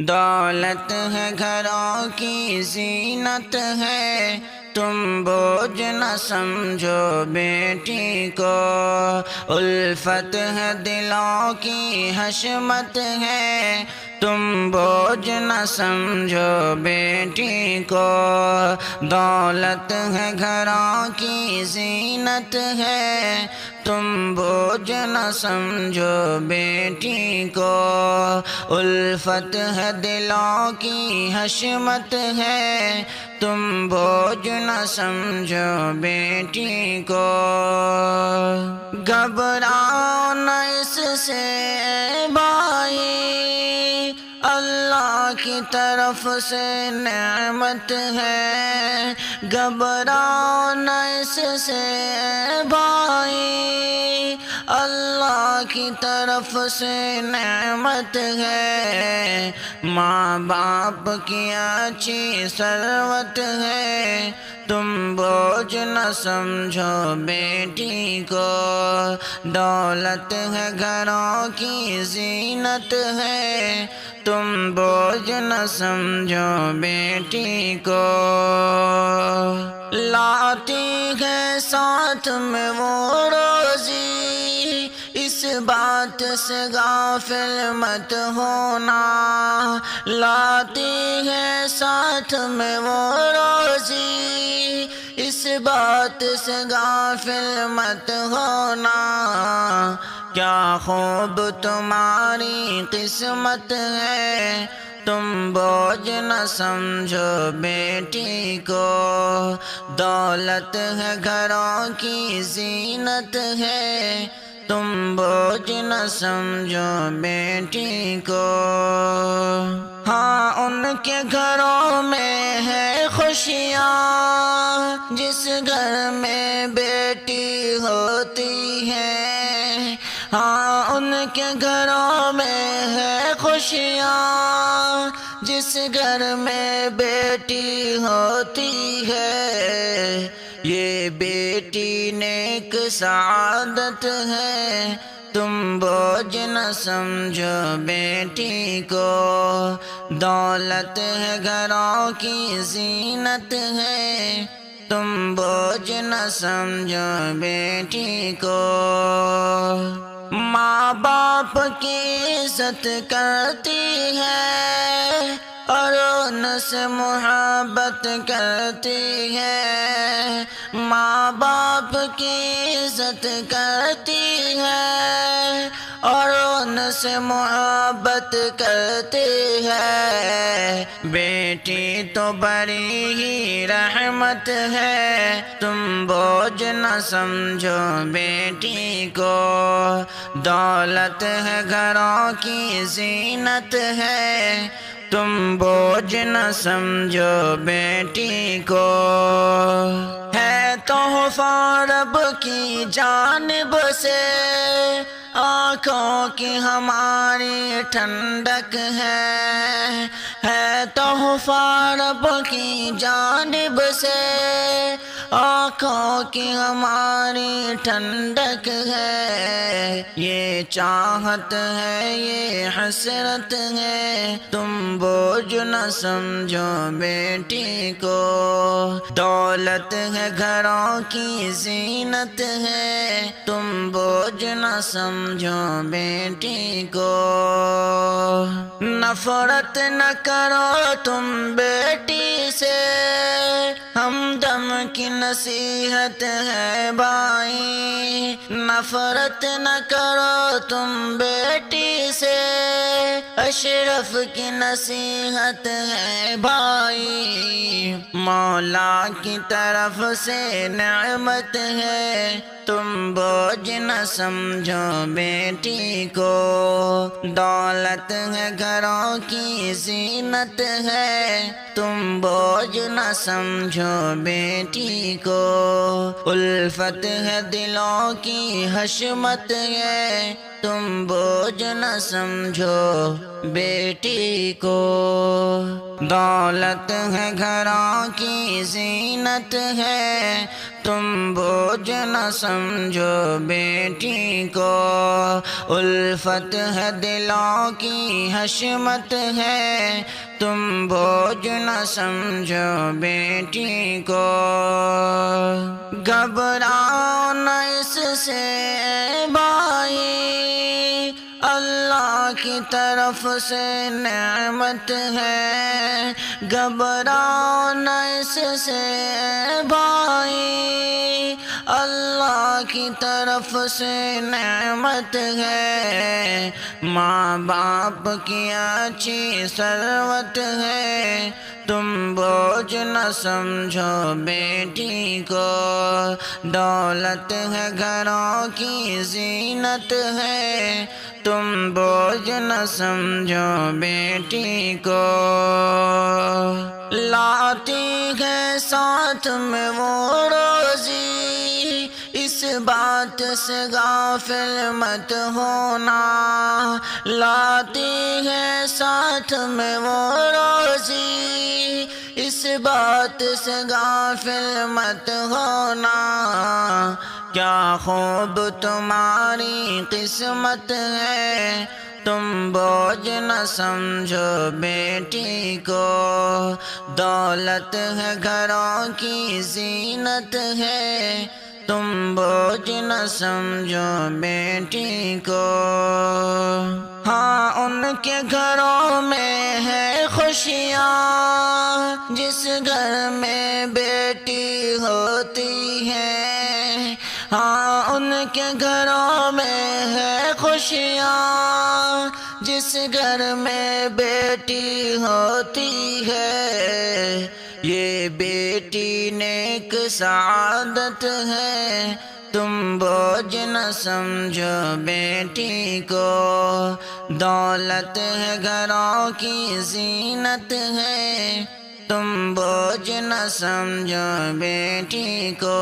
دولت ہے گھروں کی زینت ہے، تم بوجھ نہ سمجھو بیٹی کو، الفت ہے دلوں کی حشمت ہے، تم بوجھ نہ سمجھو بیٹی کو، دولت ہے گھروں کی زینت ہے، تم بوجھ نہ سمجھو بیٹی کو، الفت ہے دلوں کی حشمت ہے، تم بوجھ نہ سمجھو بیٹی کو، گھبراؤ نہ اس سے بھائی، اللہ کی طرف سے نعمت ہے، گھبراؤ نہ اس سے بھائی، اللہ کی طرف سے نعمت ہے، ماں باپ کی اچھی ثروت ہے، تم بوجھ نہ سمجھو بیٹی کو، دولت ہے گھروں کی زینت ہے، تم بوجھ نہ سمجھو بیٹی کو، لاتی ہے ساتھ میں وہ روزی، اس بات سے غافل مت ہونا، لاتی ہے ساتھ میں وہ روزی، اس بات سے غافل مت ہونا، کیا خوب تمہاری قسمت ہے، تم بوجھ نہ سمجھو بیٹی کو، دولت ہے گھروں کی زینت ہے، تم بوجھ نہ سمجھو بیٹی کو، ہاں ان کے گھروں میں ہے خوشیاں، جس گھر میں بیٹی ہوتی ہے، ہاں ان کے گھروں میں ہے خوشیاں، جس گھر میں بیٹی ہوتی ہے، یہ بیٹی نیک سعادت ہے، تم بوجھ نہ سمجھو بیٹی کو، دولت ہے گھروں کی زینت ہے، تم بوجھ نہ سمجھو بیٹی کو، ماں باپ کی عزت کرتی ہے اور ان سے محبت کرتی ہے، ماں باپ کی عزت کرتی ہے اور ان سے محبت کرتی ہے، بیٹی تو بڑی ہی رحمت ہے، تم بوجھ نہ سمجھو بیٹی کو، دولت ہے گھروں کی زینت ہے، تم بوجھ نہ سمجھو بیٹی کو، ہے تحفہ رب کی جانب سے، آنکھوں کی ہماری ٹھنڈک ہے تحفہ رب کی جانب سے، آنکھوں کی ہماری ٹھنڈک ہے، یہ چاہت ہے یہ حسرت ہے، تم بوجھ نہ سمجھو بیٹی کو، دولت ہے گھروں کی زینت ہے، تم بوجھ نہ سمجھو بیٹی کو، نفرت نہ کرو تم بیٹی سے، ہمدم کی نصیحت ہے بھائی، نفرت نہ کرو تم بیٹی سے، اشرف کی نصیحت ہے بھائی، مولا کی طرف سے نعمت ہے، تم بوجھ نہ سمجھو بیٹی کو، دولت ہے گھروں کی زینت ہے، تم بوجھ نہ سمجھو بیٹی کو، الفت ہے دلوں کی حشمت ہے، تم بوجھ نہ سمجھو بیٹی کو، دولت ہے گھروں کی زینت ہے، تم بوجھ نہ سمجھو بیٹی کو، الفت ہے دلوں کی حشمت ہے، تم بوجھ نہ سمجھو بیٹی کو۔ گھبراؤ نہ اس سے بھائی، اللہ کی طرف سے نعمت ہے، گھبراؤ نہ اس سے بھائی، اللہ کی طرف سے نعمت ہے، ماں باپ کی اچھی ثروت ہے، تم بوجھ نہ سمجھو بیٹی کو، دولت ہے گھروں کی زینت ہے، تم بوجھ نہ سمجھو بیٹی کو۔ لاتی ہے ساتھ میں وہ روزی، اس بات سے غافل مت ہونا، لاتی ہے ساتھ میں وہ روزی، اس بات سے غافل مت ہونا، کیا خوب تمہاری قسمت ہے، تم بوجھ نہ سمجھو بیٹی کو، دولت ہے گھروں کی زینت ہے، تم بوجھ نہ سمجھو بیٹی کو۔ ہاں ان کے گھروں میں ہے خوشیاں، جس گھر میں بیٹی ہوتی ہے، ہاں ان کے گھروں میں ہے خوشیاں، جس گھر میں بیٹی ہوتی ہے، یہ بیٹی نیک سعادت ہے، تم بوجھ نہ سمجھو بیٹی کو، دولت ہے گھروں کی زینت ہے، تم بوجھ نہ سمجھو بیٹی کو۔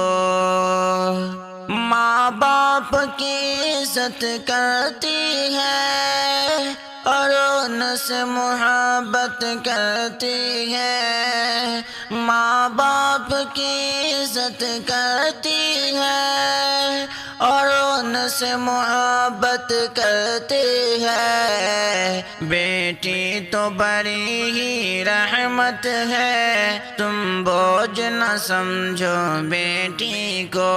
ماں باپ کی عزت کرتی ہے اور ان سے محبت کرتی ہے، ماں باپ کی عزت کرتی ہے اور ان سے محبت کرتی ہے، بیٹی تو بڑی ہی رحمت ہے، تم بوجھ نہ سمجھو بیٹی کو،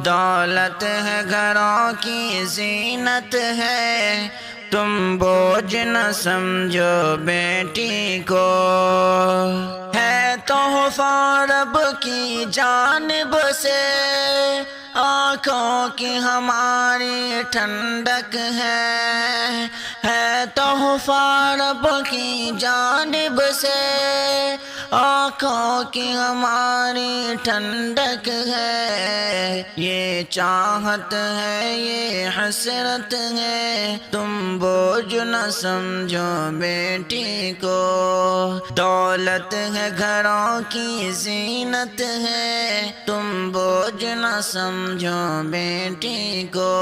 دولت ہے گھروں کی زینت ہے، تم بوجھ نہ سمجھو بیٹی کو، ہے تحفہ رب کی جانب سے، آنکھوں کی ہماری ٹھنڈک ہے تحفہ رب کی جانب سے، آنکھوں کی ہماری ٹھنڈک ہے، یہ چاہت ہے یہ حسرت ہے، تم بوجھ نہ سمجھو بیٹی کو، دولت ہے گھروں کی زینت ہے، تم بوجھ نہ سمجھو بیٹی کو،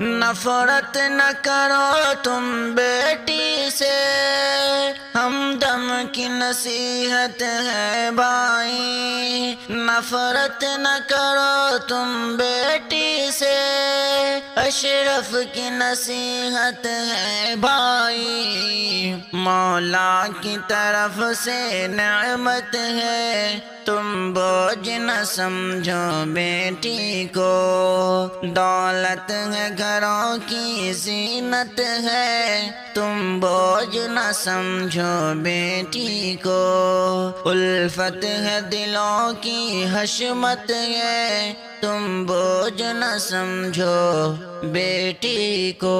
نفرت نہ کرو تم بیٹی سے، ہمدم کی نصیحت ہے بھائی، نفرت نہ کرو تم بیٹی سے، اشرف کی نصیحت ہے بھائی، مولا کی طرف سے نعمت ہے، تم بوجھ نہ سمجھو بیٹی کو، دولت ہے گھروں کی زینت ہے، تم بوجھ نہ سمجھو بیٹی کو، الفت ہے دلوں کی حشمت ہے، تم بوجھ نہ سمجھو بیٹی کو۔